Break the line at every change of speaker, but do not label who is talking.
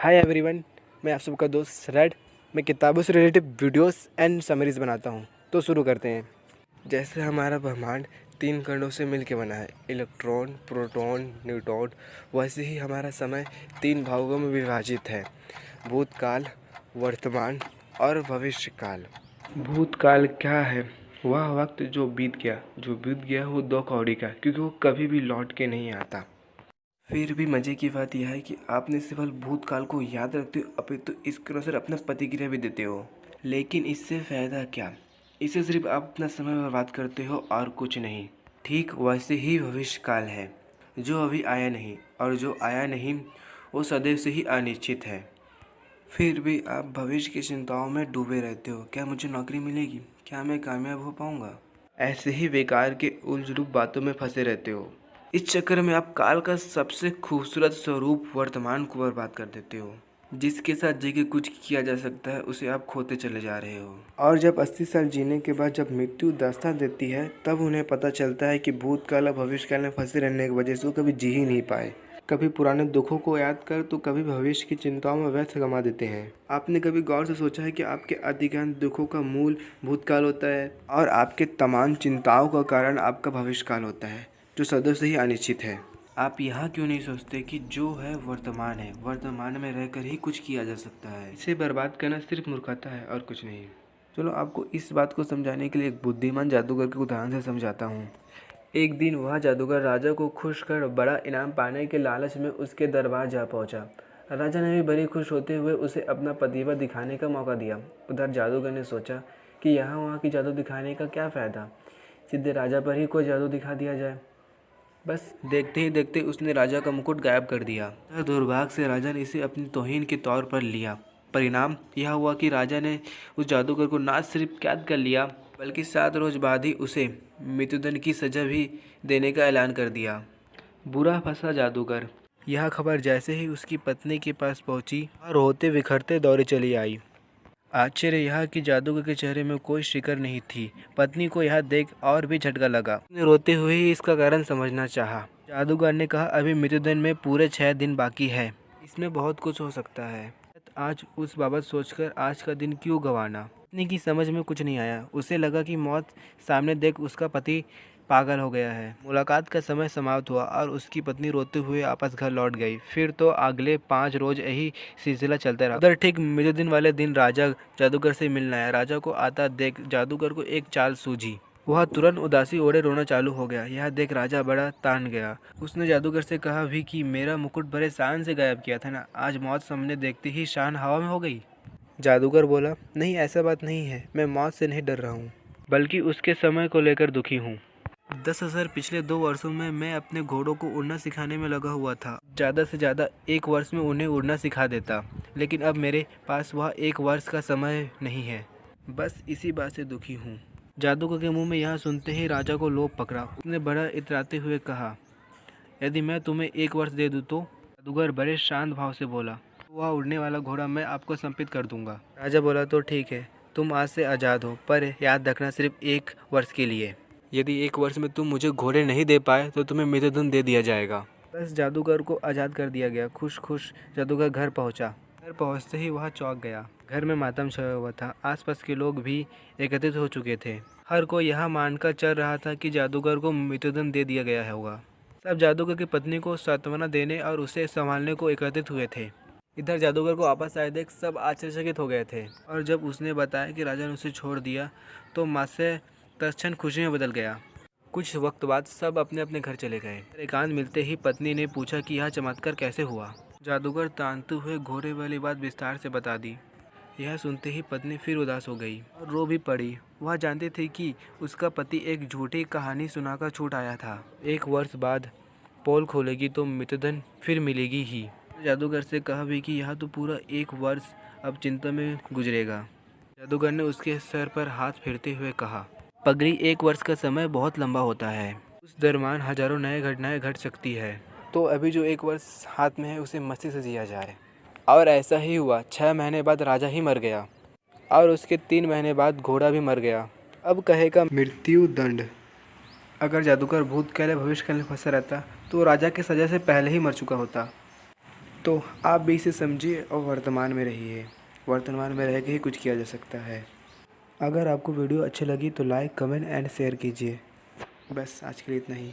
Hi everyone, मैं आप सबका दोस्त रेड। मैं किताबों से रिलेटेड वीडियोस एंड समरीज बनाता हूँ। तो शुरू करते हैं। जैसे हमारा ब्रह्मांड 3 कणों से मिलकर बना है, इलेक्ट्रॉन, प्रोटॉन, न्यूट्रॉन, वैसे ही हमारा समय 3 भागों में विभाजित है, भूतकाल, वर्तमान और भविष्यकाल। भूतकाल क्या है? वह वक्त जो बीत गया वो 2 कौड़ी का, क्योंकि वो कभी भी लौट के नहीं आता। फिर भी मज़े की बात यह है कि आप न केवल भूतकाल को याद रखते हो, अपितु इसके अनुसार अपना प्रतिक्रिया भी देते हो। लेकिन इससे फ़ायदा क्या? इससे सिर्फ आप अपना समय बर्बाद करते हो और कुछ नहीं। ठीक वैसे ही भविष्यकाल है, जो अभी आया नहीं, और जो आया नहीं वो सदैव से ही अनिश्चित है। फिर भी आप भविष्य की चिंताओं में डूबे रहते हो। क्या मुझे नौकरी मिलेगी? क्या मैं कामयाब हो पाऊँगा? ऐसे ही बेकार के उलझुल बातों में फंसे रहते हो। इस चक्कर में आप काल का सबसे खूबसूरत स्वरूप वर्तमान को बर्बाद कर देते हो। जिसके साथ जी कुछ किया जा सकता है, उसे आप खोते चले जा रहे हो। और जब 80 साल जीने के बाद जब मृत्यु दास्तां देती है, तब उन्हें पता चलता है कि भूतकाल और भविष्यकाल में फंसे रहने की वजह से वो कभी जी ही नहीं पाए। कभी पुराने दुखों को याद कर तो कभी भविष्य की चिंताओं में व्यर्थ गंवा देते हैं। आपने कभी गौर से सोचा है कि आपके अधिकांश दुखों का मूल भूतकाल होता है, और आपके तमाम चिंताओं का कारण आपका भविष्यकाल होता है, जो सदैव से ही अनिश्चित है। आप यहाँ क्यों नहीं सोचते कि जो है वर्तमान है, वर्तमान में रहकर ही कुछ किया जा सकता है। इसे बर्बाद करना सिर्फ मूर्खता है और कुछ नहीं। चलो आपको इस बात को समझाने के लिए एक बुद्धिमान जादूगर के उदाहरण से समझाता हूँ। एक दिन वह जादूगर राजा को खुश कर बड़ा इनाम पाने के लालच में उसके दरबार जा पहुंचा। राजा ने भी बड़ी खुश होते हुए उसे अपना प्रतिभा दिखाने का मौका दिया। उधर जादूगर ने सोचा कि यहाँ वहाँ की जादू दिखाने का क्या फ़ायदा, सीधे राजा पर ही कोई जादू दिखा दिया जाए। बस देखते ही देखते उसने राजा का मुकुट गायब कर दिया। दुर्भाग्य से राजा ने इसे अपनी तौहीन के तौर पर लिया। परिणाम यह हुआ कि राजा ने उस जादूगर को न सिर्फ कैद कर लिया, बल्कि 7 रोज बाद ही उसे मृत्युदंड की सजा भी देने का ऐलान कर दिया। बुरा फंसा जादूगर। यह खबर जैसे ही उसकी पत्नी के पास पहुंची, वह रोते बिखरते दौड़े चली आई। आश्चर्य यह कि जादूगर के चेहरे में कोई शिकन नहीं थी। पत्नी को यह देख और भी झटका लगा। उसने रोते हुए ही इसका कारण समझना चाहा। जादूगर ने कहा, अभी मृत्युदंड में पूरे 6 दिन बाकी है, इसमें बहुत कुछ हो सकता है। आज उस बाबत सोचकर आज का दिन क्यों गंवाना। पत्नी की समझ में कुछ नहीं आया। उसे लगा कि मौत सामने देख उसका पति पागल हो गया है। मुलाकात का समय समाप्त हुआ और उसकी पत्नी रोते हुए आपस घर लौट गई। फिर तो अगले 5 रोज यही सिलसिला चलता रहा। उधर ठीक मृत्युदिन वाले दिन राजा जादूगर से मिलने आया। राजा को आता देख जादूगर को एक चाल सूझी। वह तुरंत उदासी ओढ़े रोना चालू हो गया। यह देख राजा बड़ा तान गया। उसने जादूगर से कहा भी कि मेरा मुकुट बड़े शान से गायब किया था ना, आज मौत सामने देखते ही शान हवा में हो गई। जादूगर बोला, नहीं ऐसा बात नहीं है, मैं मौत से नहीं डर रहा हूँ, बल्कि उसके समय को लेकर दुखी हूँ। 10,000 पिछले 2 वर्षों में मैं अपने घोड़ों को उड़ना सिखाने में लगा हुआ था। ज़्यादा से ज़्यादा 1 वर्ष में उन्हें उड़ना सिखा देता, लेकिन अब मेरे पास वह 1 वर्ष का समय नहीं है। बस इसी बात से दुखी हूँ। जादूगर के मुंह में यह सुनते ही राजा को लोभ पकड़ा। उसने बड़ा इतराते हुए कहा, यदि मैं तुम्हें 1 वर्ष दे दूँ तो? जादूगर बड़े शांत भाव से बोला, वह उड़ने वाला घोड़ा मैं आपको समर्पित कर दूंगा। राजा बोला, तो ठीक है, तुम आज से आज़ाद हो, पर याद रखना सिर्फ 1 वर्ष के लिए। यदि 1 वर्ष में तुम मुझे घोड़े नहीं दे पाए तो तुम्हें मृत्युदंड दे दिया जाएगा। बस जादूगर को आज़ाद कर दिया गया। खुश खुश जादूगर घर पहुंचा। घर पहुंचते ही वह चौंक गया। घर में मातम छाया हुआ था। आसपास के लोग भी एकत्रित हो चुके थे। हर कोई यह मानकर चल रहा था कि जादूगर को मृत्युदंड दे दिया गया होगा। सब जादूगर की पत्नी को सांत्वना देने और उसे संभालने को एकत्रित हुए थे। इधर जादूगर को वापस आए देख सब आश्चर्यचकित हो गए थे, और जब उसने बताया कि राजा ने उसे छोड़ दिया तो माँ से तत्क्षण खुशी में बदल गया। कुछ वक्त बाद सब अपने अपने घर चले गए। एकांत मिलते ही पत्नी ने पूछा कि यह चमत्कार कैसे हुआ। जादूगर तानते हुए घोड़े वाली बात विस्तार से बता दी। यह सुनते ही पत्नी फिर उदास हो गई और रो भी पड़ी। वह जानती थी कि उसका पति एक झूठी कहानी सुनाकर छूट आया था। 1 वर्ष बाद पोल खोलेगी तो मृत्युदंड फिर मिलेगी ही। जादूगर से कहा भी कि यह तो पूरा 1 वर्ष अब चिंता में गुजरेगा। जादूगर ने उसके सर पर हाथ फेरते हुए कहा, पगड़ी 1 वर्ष का समय बहुत लंबा होता है। उस दरमियान हजारों नए घटनाएं घट सकती है। तो अभी जो 1 वर्ष हाथ में है उसे मस्ती से जिया जाए। और ऐसा ही हुआ। 6 महीने बाद राजा ही मर गया, और उसके 3 महीने बाद घोड़ा भी मर गया। अब कहेगा मृत्यु दंड। अगर जादूगर भूतकाल या भविष्यकाल में फंसा रहता तो राजा की सजा से पहले ही मर चुका होता। तो आप भी इसे समझिए और वर्तमान में रहिए। वर्तमान में रह के ही कुछ किया जा सकता है। अगर आपको वीडियो अच्छी लगी तो लाइक, कमेंट एंड शेयर कीजिए। बस आज के लिए इतना ही।